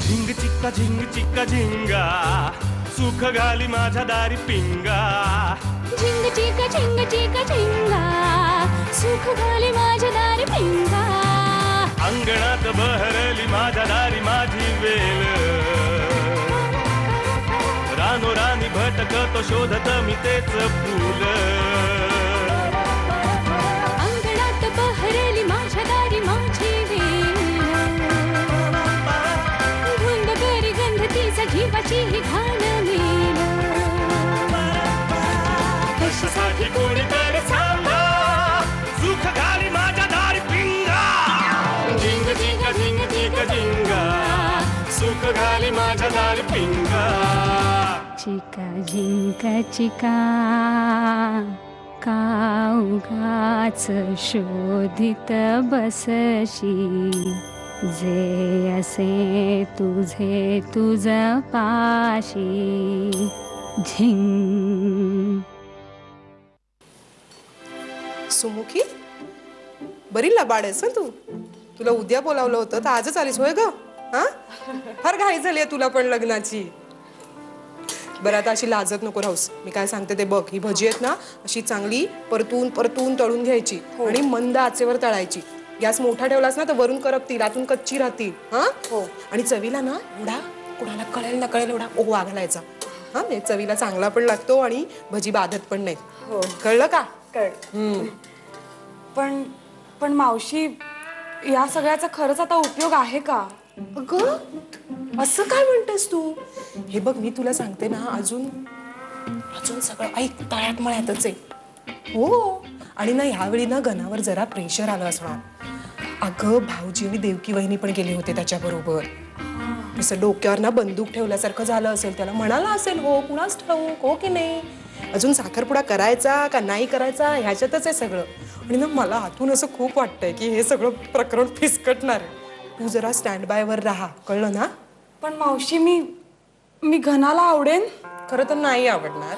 झिंग चिक्का झिंगा सुख घाली माझ्या दारी पिंगा झिंग चिका झिंगा सुख घाली माझ्या दारी पिंगा अंगणात बहरली माझ्या दारी माझी वेल रानोरानी भटकतो शोधत मी तेच फूल अंगणात बहरली माझ्या दारी माझी वेल धुंद करी गंध तिचा जीवाची ही घाण मेल कशासाठी कोणीतरी सांगा सुख घाली माझ्या दारी पिंगा झिंग चिक्का झिंगा सुख घाली माझ्या दारी पिंगा चिका झिंका चिका का उगाच शोधित बसशी जे असे तुझे तुझ पाशी झिंग. सुमुखी बरी लबाड आहेस ना तू. तुला उद्या बोलावलं होतं तर आजच आलीस होय ग. हा फार घाई झाली आहे तुला पण लग्नाची. बरं आता अशी लाजत नको राहूस. मी काय सांगते ते बघ. ही भजी आहेत ना अशी चांगली परतून परतून तळून घ्यायची आणि मंद आचेवर तळायची. गॅस मोठा ठेवलास ना तर वरून करपतील आतून कच्ची राहतील. हा हो. आणि चवीला ना एवढा कोणाला कळेल ना कळेल एवढा ओवा घालायचा. हा म्हणजे चवीला चांगला पण लागतो आणि भजी बाधत पण नाही. हो कळलं का? कळलं. पण मावशी या सगळ्याचा खरंच आता उपयोग आहे का? अगं असं काय म्हणतेस तू? हे बघ मी तुला सांगते ना अजून अजून सगळं ऐक तळ्यात मळ्यातच आहे. हो आणि ना ह्यावेळी ना गणावर जरा प्रेशर आलं असणार. अगं भाऊजी आणि देवकी वहिनी पण गेले होते त्याच्याबरोबर. असं डोक्यावर ना बंदूक ठेवल्यासारखं झालं असेल. त्याला म्हणाला असेल हो कुणाच ठाऊक हो की नाही. अजून साखरपुडा करायचा का नाही करायचा ह्याच्यातच आहे सगळं. आणि ना मला आतून असं खूप वाटतंय की हे सगळं प्रकरण फिसकटणार आहे. तू जरा स्टँड बाय वर राहा कळलं ना. पण मावशी मी घनाला आवडेन. खरं तर नाही आवडणार.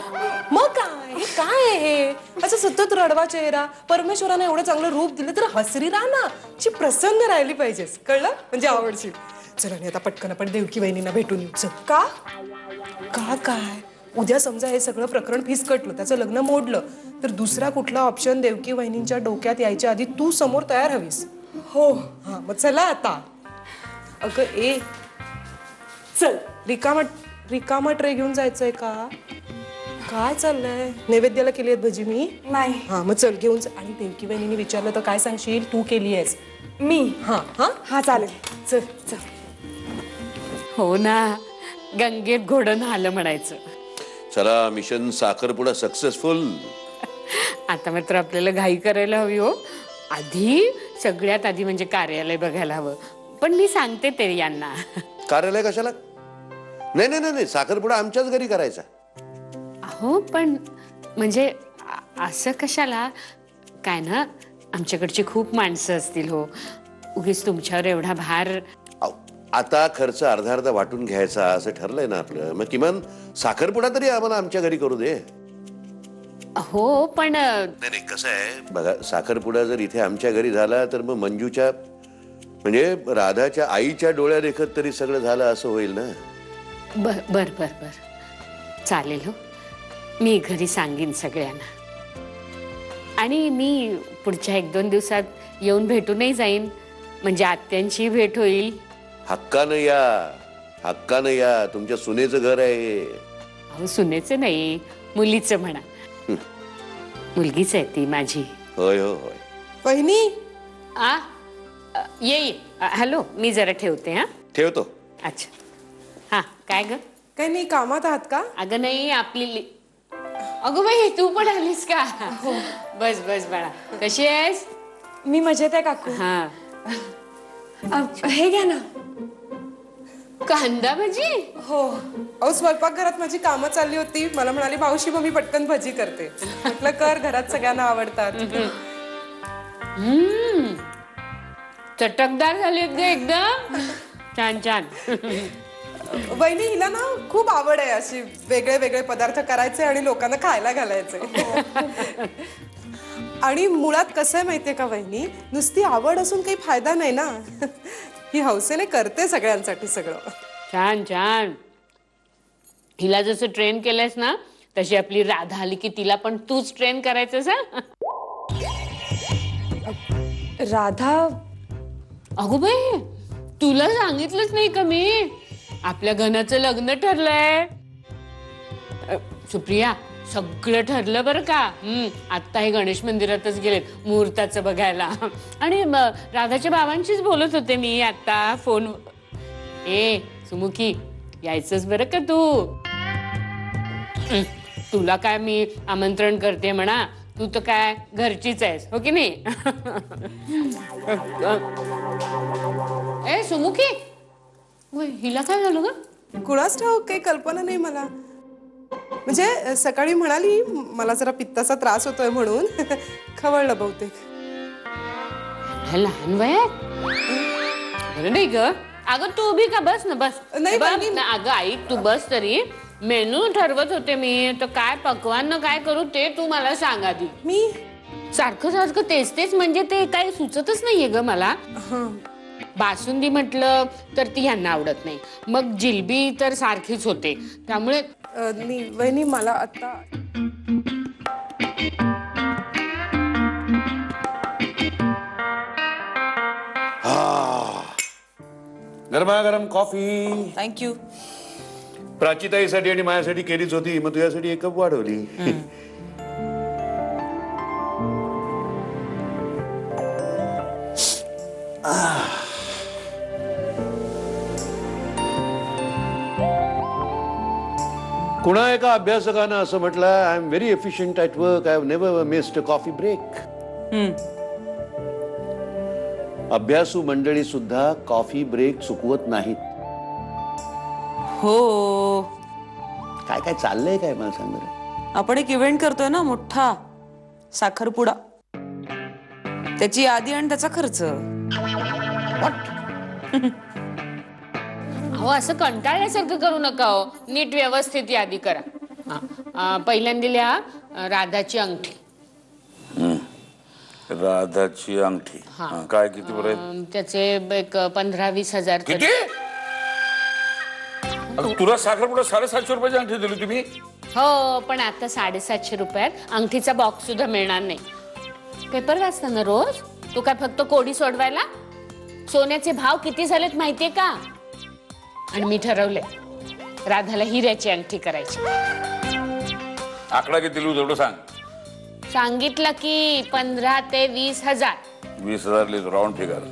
मग काय हे काय आहे हे असं सतत रडवा चेहरा. परमेश्वराने एवढं चांगलं रूप दिलं तर हसरी राहा ना. अशी प्रसन्न राहिली पाहिजेस कळलं म्हणजे आवडशील. चल आणि आता पटकन आपण देवकी वहिनींना भेटून येऊ. चल. का का काय उद्या समजा हे सगळं प्रकरण फिसकटलं त्याचं लग्न मोडलं तर दुसरा कुठला ऑप्शन देवकी वहिनींच्या डोक्यात यायच्या आधी तू समोर तयार हवीस. हो. हा मग चला आता. अगं ए चल. रिकामा ट्रे घेऊन जायचंय का? काय चाललंय? नैवेद्याला केली आहेत भजी मी. नाही. हा मग चल घेऊन जा. आणि देवकी वहिनीने विचारलं तर काय सांगशील तू केली आहेस. मी. हा हा हा चालेल. चल चल. हो ना गंगेत घोडं आलं म्हणायचं. चला मिशन साखरपुडा सक्सेसफुल. आता मात्र आपल्याला घाई करायला हवी हो. आधी सगळ्यात आधी म्हणजे कार्यालय बघायला हवं. पण मी सांगते ते यांना. कार्यालय कशाला? नाही नाही नाही साखरपुडा आमच्याच घरी करायचा. हो पण म्हणजे असं कशाला काय ना आमच्याकडची खूप माणसं असतील हो. उगीच तुमच्यावर एवढा भार. आता खर्च अर्धा अर्धा वाटून घ्यायचा असं ठरलंय ना आपलं. मग किमान साखरपुडा तरी आम्हाला आमच्या घरी करू दे. हो पण नाही कसं आहे बघा साखरपुडा जर इथे आमच्या घरी झाला तर मग मंजूच्या म्हणजे राधाच्या आईच्या डोळ्या देखत तरी सगळं झालं असं होईल ना. बर बर बर बर चालेल हो. मी घरी सांगेन सगळ्यांना. आणि मी पुढच्या 1-2 दिवसात येऊन भेटूनही जाईन म्हणजे आत्यांची भेट होईल. हक्कानं या तुमच्या सुनेचं घर आहे. अहो सुनेचं नाही मुलीचं म्हणा. मुलगीच आहे ती माझी. होय हो होय. वहिनी आ ये हॅलो मी जरा ठेवते. हा ठेवतो. अच्छा हा काय ग? काही नाही कामात आहात का? अगं नाही आपली अगं बाई तू पण आलीस का? बस बस बाळा कशी आहेस? मी मजेत आहे काकू. हा हे घ्या ना. कांदा भजी. हो अहो स्वयंपाकघरात माझी कामं चालली होती. मला म्हणाली मावशी मग मी पटकन भजी करते. म्हटलं कर घरात सगळ्यांना आवडतात. चटकदार झालेत ग एकदम. छान छान. वहिनी हिला ना खूप आवड आहे अशी वेगळे वेगळे पदार्थ करायचे आणि लोकांना खायला घालायचे. आणि मुळात कसं आहे माहितीये का वहिनी नुसती आवड असून काही फायदा नाही ना. ही हौसेने करते सगळ्यांसाठी सगळं. छान छान. हिला जसं ट्रेन केलंयस ना तशी आपली राधा आली की तिला पण तूच ट्रेन करायचंस हा. राधा अगो बाई तुला सांगितलंच नाही का मी आपल्या घनाचं लग्न ठरलंय. सुप्रिया सगळं ठरलं बरं का. आत्ता हे गणेश मंदिरातच गेलेत मुहूर्ताचं बघायला. आणि राधाच्या बाबांशीच बोलत होते मी आता फोन. ए सुमुखी यायचंच बरं का तू. तुला काय मी आमंत्रण करते म्हणा तू तर काय घरचीच आहेस हो की नाही. ए सुमुखी हिला काय झालं ग. कुणाच ठाऊक काही कल्पना नाही मला. म्हणजे सकाळी म्हणाली मला जरा पित्ताचा त्रास होतोय म्हणून खवळलं बहुतेक. लहान वयात बरं नाही ग. अगं तू उभी का बस ना बस. नाही, बस बहिणी. ना अगं ऐक तू बस तरी. मेनू ठरवत होते मी तर काय पक्वान्न काय करू ते तू मला सांग आधी. मी सारखं सारखं तेच तेच म्हणजे ते काही सुचतच नाहीये ग मला. बासुंदी म्हटलं तर ती ह्यांना आवडत नाही. मग जिलबी तर सारखीच होते त्यामुळे वहिनी मला आता गरमागरम कॉफी. थँक्यू. प्राचीताईसाठी आणि माझ्यासाठी केलीच होती मग तुझ्यासाठी एक कप वाढवली. कुणा एका अभ्यासकानं असं म्हटलं I am very efficient at work I have never missed a coffee break. अभ्यासू मंडळी सुद्धा कॉफी ब्रेक चुकवत नाहीत. हो काय काय चाललंय काय मला सांग बरं. आपण एक इव्हेंट करतोय ना मोठा साखरपुडा. त्याची यादी आणि त्याचा खर्च. अहो असं कंटाळल्यासारखं करू नका हो. नीट व्यवस्थित यादी करा. पहिल्यांदा लिहा राधाची अंगठी. राधाची अंगठी. काय किती बरं त्याचे एक 15-20 हजार किती. तुला साखरपुडा 750 रुपयाची अंगठी दिली तुम्ही. हो पण आता 750 रुपयात अंगठीचा बॉक्स सुद्धा मिळणार नाही. पेपर वाचता ना रोज. तू काय फक्त कोडी सोडवायला. सोन्याचे भाव किती झालेत माहितीये का. आणि मी ठरवले राधाला हिऱ्याची अंगठी करायची. आकडा किती लिहू तेवढं सांग. सांगितलं की 15 ते 20 हजार. 20,000 लिहितो राऊंड फिगर.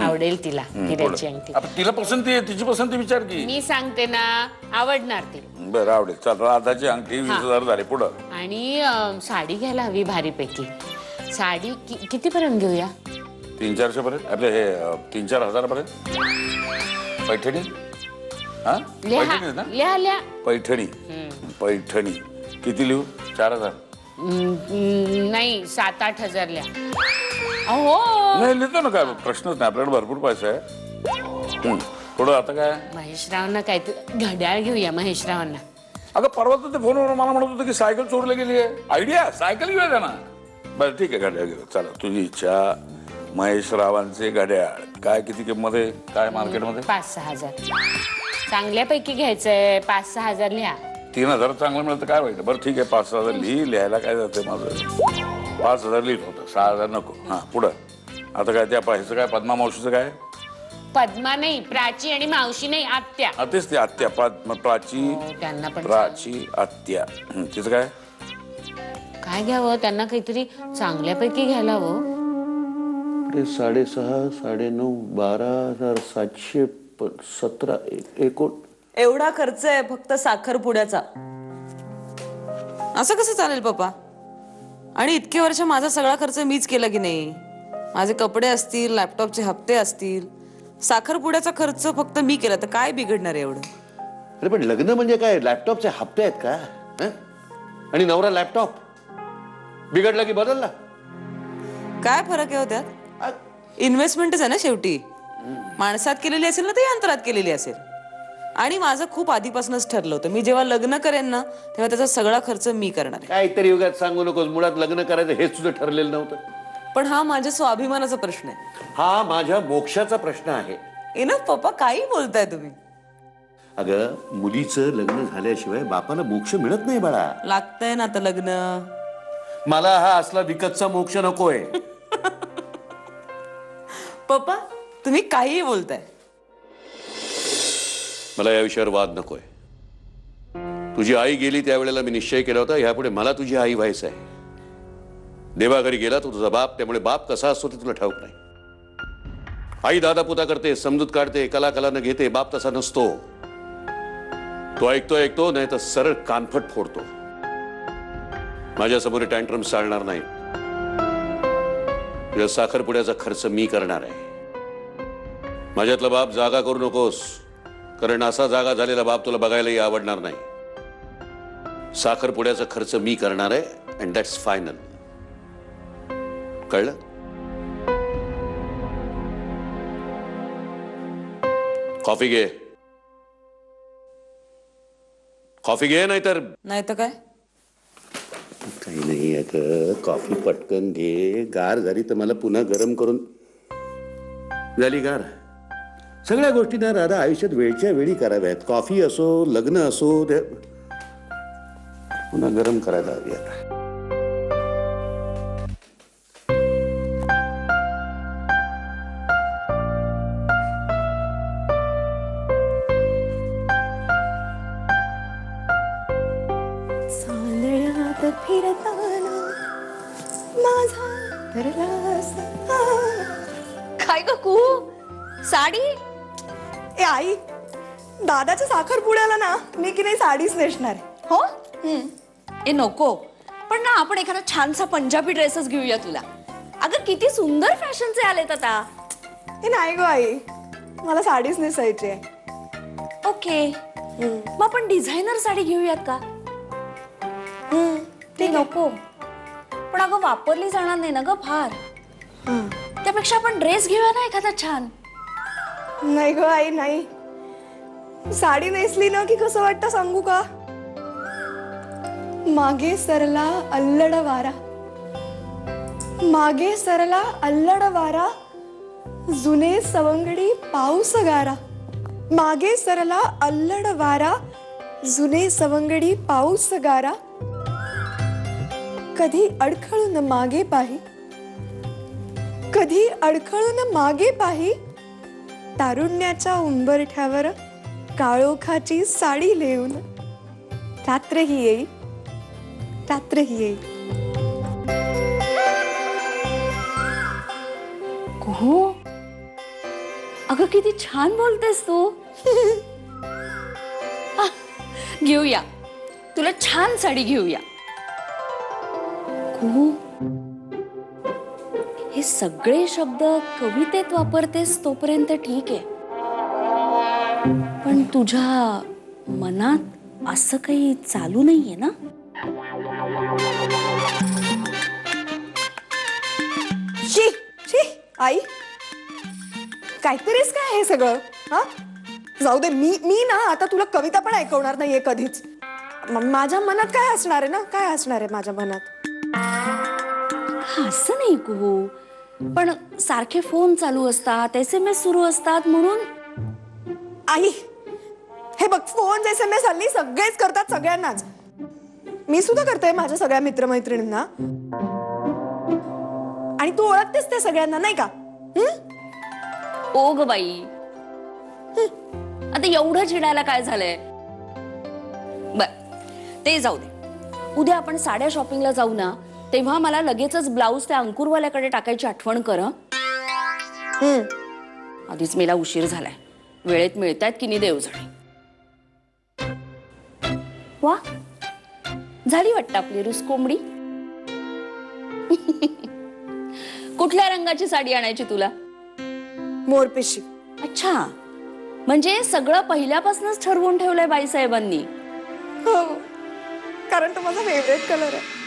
आवडेल तिला हिऱ्याची अंगठी. तिला पसंती आहे तिची पसंती विचार की. मी सांगते ना आवडणार ती. बरं आवडेल. चल राधाची अंगठी 20,000 झाली पुढं. आणि साडी घ्यायला हवी भारीपैकी. साडी कितीपर्यंत घेऊया. 300-400 पर्यंत. आपले हे 3-4 हजार पर्यंत. पैठणी. हा पैठणी ना. लिहा लिहा. पैठणी. पैठणी किती लिहू. 4,000. नाही 7-8 हजार लिहा. अहो नाही लिहितो ना काय प्रश्नच नाही आपल्याकडे भरपूर पैसा आहे. पुढं आता काय. महेशरावांना काहीतरी घड्याळ घेऊया महेशरावांना. अगं परवा तर ते फोनवर मला म्हणत होतं की सायकल चोरली गेली आहे. आयडिया सायकल घेऊया त्यांना. बरं ठीक आहे घड्याळ घेऊ. चला तुझी इच्छा. महेश रावांचे घड्याळ काय किती किंमत आहे काय मार्केटमध्ये. 5-6 हजार. चांगल्यापैकी घ्यायचंय. 5-6 हजार लिहा. 3,000 चांगलं मिळतं काय वाईट. बरं ठीक आहे 5,000 लिहायला काय जातं माझं. 5,000 लिहित होतं 6,000 नको. हा पुढं आता काय त्या ह्याचं काय पद्मा मावशीचं काय. पद्मा नाही प्राची आणि मावशी नाही आत्या. तेच ते आत्या प्राची. त्यांना पण प्राची आत्या. तिचं काय. काय घ्यावं त्यांना काहीतरी चांगल्यापैकी घ्यायला हवं. 6.5, 9.5, 12,717 एकूण. एवढा खर्च आहे फक्त साखरपुड्याचा. असं कसं चालेल पप्पा. आणि इतके वर्ष माझा सगळा खर्च मीच केला की नाही. माझे कपडे असतील लॅपटॉपचे हप्ते असतील. साखरपुड्याचा खर्च फक्त मी केला तर काय बिघडणार एवढं. अरे पण लग्न म्हणजे काय लॅपटॉपचे हप्ते आहेत का. आणि नवरा लॅपटॉप बिघडला की बदलला. काय फरक आहे हो त्यात. इन्व्हेस्टमेंटच आहे ना शेवटी. माणसात केलेली असेल ना ते यंत्रात केलेली असेल. आणि माझं खूप आधीपासूनच ठरलं होतं मी जेव्हा लग्न करेन ना तेव्हा त्याचा सगळा खर्च मी करणार आहे. काहीतरी युगात सांगू नकोस. मुळात लग्न करायचं हेच तुझं ठरलेलं नव्हतं. पण हा माझ्या स्वाभिमानाचा प्रश्न आहे. हा माझ्या मोक्षाचा प्रश्न आहे. इनफ पप्पा काही बोलताय तुम्ही. अगं मुलीचं लग्न झाल्याशिवाय बापाला मोक्ष मिळत नाही बाळा. लागतंय ना आता लग्न. मला हा असला विकतचा मोक्ष नकोय. पप्पा तुम्ही काहीही बोलताय. मला या विषयावर वाद नकोय. तुझी आई गेली त्यावेळेला मी निश्चय केला होता ह्यापुढे मला तुझी आई व्हायचं आहे. देवाघरी गेला तो तुझा बाप, त्यामुळे बाप कसा असतो ते तुला ठाऊक नाही. आई दादा पुता करते, समजूत काढते, कलानं घेते. बाप तसा नसतो. तो ऐकतो नाही तर सरळ कानफट फोडतो. माझ्यासमोर टँट्रम चालणार नाही. तुझ्या साखरपुड्याचा खर्च मी करणार आहे. माझ्यातला बाप जागा करू नकोस, कारण असा जागा झालेला बाप तुला बघायलाही आवडणार नाही. साखरपुड्याचा खर्च मी करणार आहे अँड दॅट्स फायनल. कळलं? कॉफी घे. कॉफी घे नाही तर काय. काही नाही अगं, कॉफी पटकन घे. गार झाली तर मला पुन्हा गरम करून. झाली गार. सगळ्या गोष्टी ना राधा आयुष्यात वेळच्या वेळी कराव्यात. कॉफी असो, लग्न असो, ते पुन्हा गरम करायला हवी आता. चांदण्यात फिरताना माझा धरला. काय गो साडी. ए आई, दादाच्या साखरपुड्याला ना मी की नाही साडीच नेसणार आहे. हो ए नको, पण ना आपण एखादा छानसा पंजाबी ड्रेसच घेऊया तुला. अगं किती सुंदर फॅशनचे आलेत आता. हे नाही गो आई, मला साडीच नेसायची आहे. ओके मग आपण डिझायनर साडी घेऊयात का. ते नको, पण अगं वापरली जाणार नाही ना ग फार. त्यापेक्षा आपण ड्रेस घेऊया ना एखादा छान. नाही ग आई नाही. साडी नेसली ना की कसं वाटतं सांगू का. मागे सरला अल्लड वारा, मागे सरला अल्लड वारा, जुने सवंगडी पाऊस गारा. मागे सरला अल्लड वारा, जुने सवंगडी पाऊस गारा. कधी अडखळून मागे पाही, कधी अडखळून मागे पाही. तारुण्याच्या उंबरठ्यावर काळोखाची साडी लेऊन. रात्रही येई, रात्रही येई. हो अगं किती छान बोलतेस तू. घेऊया, तुला छान साडी घेऊया. हे सगळे शब्द कवितेत वापरतेस तोपर्यंत ठीक आहे, पण तुझ्या मनात असं काही चालू नाहीये ना. शी शी आई, काहीतरीच काय हे सगळं. हा जाऊ दे. मी ना आता तुला कविता पण ऐकवणार नाहीये कधीच. माझ्या मनात काय असणार आहे ना, काय असणार आहे माझ्या मनात. असं नाही कुहू, पण सारखे फोन चालू असतात, SMS सुरू असतात म्हणून. आई हे बघ, फोन SMS हल्ली सगळेच करतात, सगळ्यांनाच. मी सुद्धा करते माझ्या सगळ्या मित्रमैत्रिणींना. आणि तू ओळखतेस ते सगळ्यांना नाही का. ओ ग बाई, आता एवढं चिडायला काय झालंय. बर ते जाऊ दे. उद्या आपण साड्या शॉपिंगला जाऊ ना, तेव्हा मला लगेचच ब्लाऊज त्या अंकुरवाल्याकडे टाकायची आठवण कर. आधीच मला उशीर झालाय. वेळेत मिळतायत की नाही देवजणी. वा झाली वाटतं आपली रुस कोंबडी. कुठल्या रंगाची साडी आणायची तुला. मोरपिशी. अच्छा, म्हणजे सगळं पहिल्यापासूनच ठरवून ठेवलंय बाईसाहेबांनी. हो, कारण तो माझा फेवरेट कलर आहे.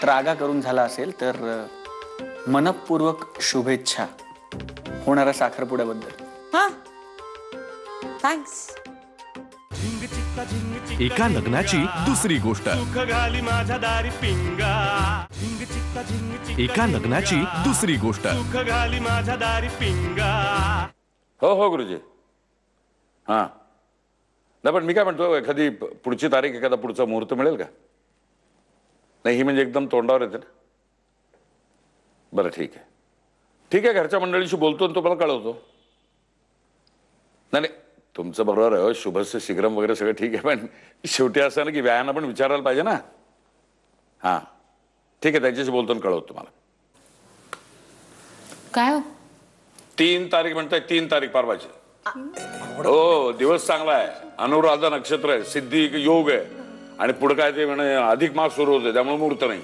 रागा करून झाला असेल तर मनपूर्वक शुभेच्छा होणाऱ्या साखरपुड्याबद्दल. हा थँक्स. एका लग्नाची दुसरी गोष्ट. सुख घाली माझ्या दारी पिंगा. एका लग्नाची दुसरी गोष्ट. सुख घाली माझ्या दारी पिंगा. हो हो गुरुजी. हा नाही पण मी काय म्हणतो, एखादी पुढची तारीख, एखादा पुढचा मुहूर्त मिळेल का? नाही ही म्हणजे एकदम तोंडावर येते ना. बरं ठीक आहे, ठीक आहे, घरच्या मंडळीशी बोलतो आणि तो मला कळवतो. नाही नाही तुमचं बरोबर आहे, शुभस्य शीघ्रम वगैरे सगळं ठीक आहे, पण शेवटी असं ना की व्यायानं पण विचारायला पाहिजे ना. हां ठीक आहे, त्यांच्याशी बोलतो आणि कळवतो तुम्हाला. काय हो? 3 तारीख म्हणताय, 3 तारीख परवाची. हो दिवस चांगला आहे, अनुराधा नक्षत्र आहे, सिद्धी योग आहे, आणि पुढे काय ते म्हणे अधिक मास सुरू होते, त्यामुळे मुहूर्त नाही.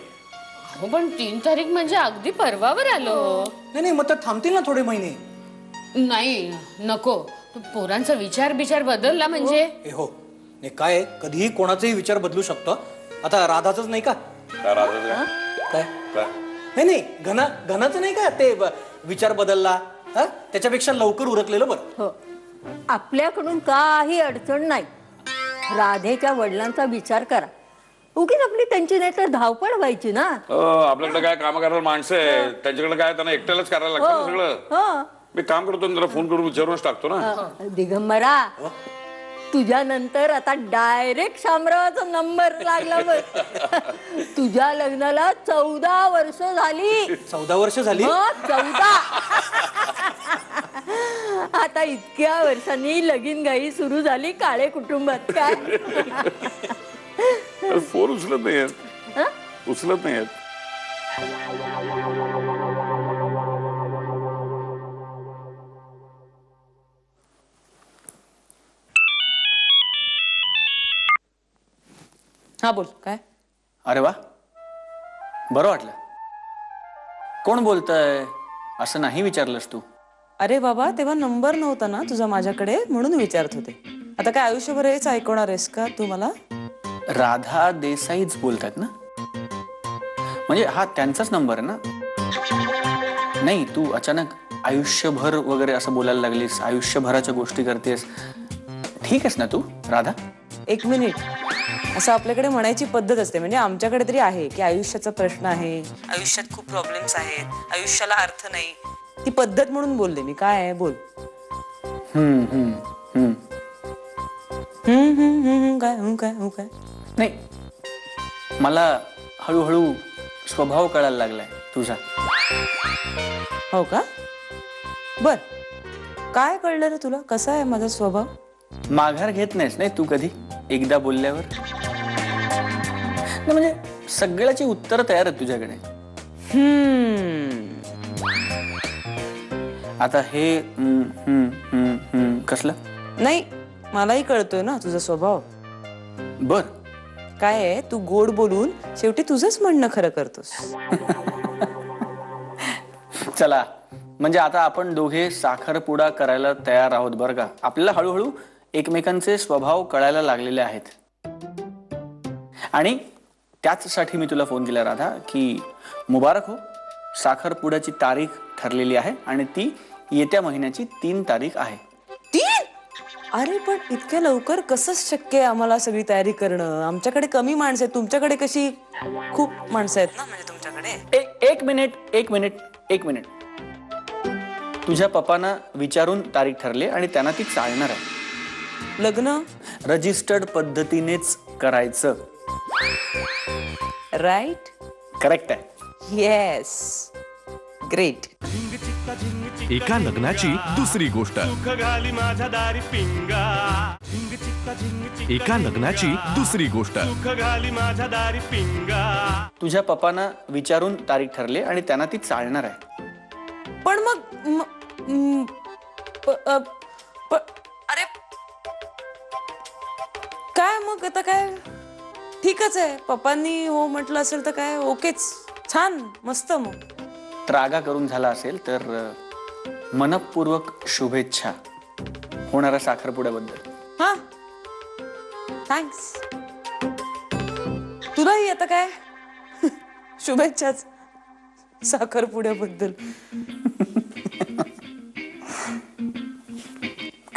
हो पण 3 तारीख म्हणजे अगदी परवावर आलो. नाही मग तर थांबतील ना थोडे महिने. नाही नको, पोरांचा विचार बदलला म्हणजे. हो नाही काय, कधीही कोणाचाही विचार बदलू शकतो. आता राधाच नाही का? काय राहतं काय काय? नाही घनाचं नाही का ते विचार बदलला. त्याच्यापेक्षा लवकर उरकलेलं बरं. हो, आपल्याकडून काही अडचण नाही. राधेच्या वडिलांचा विचार करा. उगीच आपली त्यांची नाही तर धावपळ व्हायची ना. आपल्याकडे काय काम करायला माणसं आहे, त्यांच्याकडे काय त्यांना एकट्यालाच करायला लागतं ना सगळं. मी काम करतो जरा फोन करून विचारूनच टाकतो ना. दिगंबरा, तुझ्या नंतर आता डायरेक्ट शामरावाचा नंबर लागला बघ. तुझ्या लग्नाला 14 वर्ष झाली. 14 वर्ष झाली? 14. आता इतक्या वर्षांनी लगीन घाई सुरू झाली काळे कुटुंबात. काय फोन उचलत नाही आहेत, उचलत नाही आहेत. हा बोल काय. अरे वा, बरं वाटलं. कोण बोलतंय असं नाही विचारलंस तू? अरे बाबा, तेव्हा नंबर नव्हता ना तुझा माझ्याकडे, म्हणून विचारत होते. आता काय आयुष्यभर हेच ऐकवणार आहेस का तू मला? राधा देसाईच बोलतात ना? म्हणजे हा त्यांचाच नंबर आहे ना? नाही तू अचानक आयुष्यभर वगैरे असं बोलायला लागलीस, आयुष्यभराच्या गोष्टी करतेस. ठीक आहेस ना तू राधा? 1 मिनिट, असं आपल्याकडे म्हणायची पद्धत असते. म्हणजे आमच्याकडे तरी आहे की आयुष्याचा प्रश्न आहे, आयुष्यात खूप प्रॉब्लेम्स आहेत, आयुष्याला अर्थ नाही. ती पद्धत म्हणून बोलले मी. काय आहे बोल. काय नाही मला हळूहळू स्वभाव कळायला लागलाय तुझा. हो का? बर, काय कळलं रे तुला? कसा आहे माझा स्वभाव? माघार घेत नाहीस नाही तू कधी एकदा बोलल्यावर? नाही म्हणजे सगळ्याची उत्तर तयार आहेत तुझ्याकडे. आता हे कसलं? नाही, मलाही कळतोय ना तुझा स्वभाव. बर, काय आहे, तू गोड बोलून शेवटी तुझंच म्हणणं खरं करतोस. चला म्हणजे आता आपण दोघे साखरपुडा करायला तयार आहोत बरं का. आपल्याला हळूहळू एकमेकांचे स्वभाव कळायला लागलेले आहेत. आणि त्याचसाठी मी तुला फोन केला राधा की मुबारक हो, साखरपुड्याची तारीख ठरलेली आहे आणि ती येत्या महिन्याची 3 तारीख आहे. 3? अरे पण इतक्या लवकर कसं शक्य आहे आम्हाला सगळी तयारी करणं? आमच्याकडे कमी माणसं आहेत, तुमच्याकडे कशी खूप माणसं आहेत ना. म्हणजे तुमच्याकडे एक मिनिट. तुझ्या पप्पांना विचारून तारीख ठरली आणि त्यांना ती चालणार आहे. लग्न रजिस्टर्ड पद्धतीनेच करायचं. राईट? करेक्ट आहे. Yes, great. एका लग्नाची दुसरी गोष्ट. सुख घाली माझ्या दारी पिंगा. झिंग चिक्का झिंग चिक्का. एका लग्नाची दुसरी गोष्ट. सुख घाली माझ्या दारी पिंगा. तुझ्या पप्पांना विचारून तारीख ठरली आणि त्यांना ती चालणार आहे. पण मग अरे काय मग आता काय? ठीकच आहे, पप्पांनी हो म्हटलं असेल तर काय, ओकेच, छान, मस्त. मग त्रागा करून झाला असेल तर मनपूर्वक शुभेच्छा होणाऱ्या साखरपुड्याबद्दल. हा, थँक्स. तुलाही आता काय शुभेच्छाच साखरपुड्याबद्दल.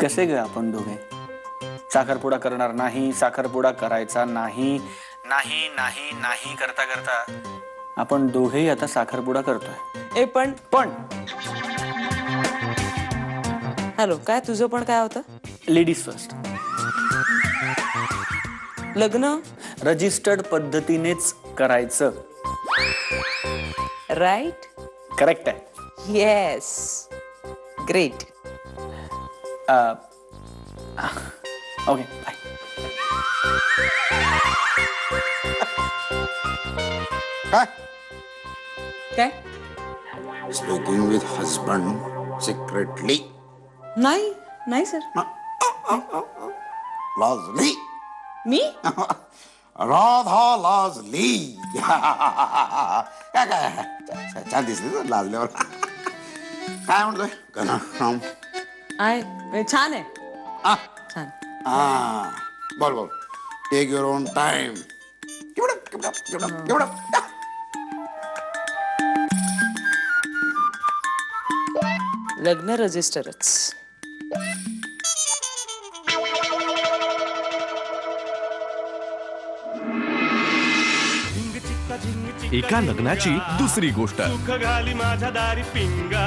कसे ग आपण दोघे? साखरपुडा करणार नाही, साखरपुडा करायचा नाही, नाही नाही नाही करता करता आपण दोघेही आता साखरपुडा करतोय. पण हॅलो, काय तुझं पण काय होतं? Ladies first. लग्न रजिस्टर्ड पद्धतीनेच करायचं. राईट. करेक्ट आहे. येस. ग्रेट. Okay bye. काय काय? स्पीकिंग विथ हजबंड सिक्रेटली नाही नाही सर. लाजली मी राधा लाजली. काय काय छान दिसली ना लाजल्यावर. काय म्हणतोय घनश्याम? आहे छान आहे. हा छान. हा बोल बोल. Take your own time. केवढं केवढं केवढं केवढं. लग्न रजिस्टरच. एका लग्नाची दुसरी गोष्ट. सुख घाली माझ्या दारी पिंगा.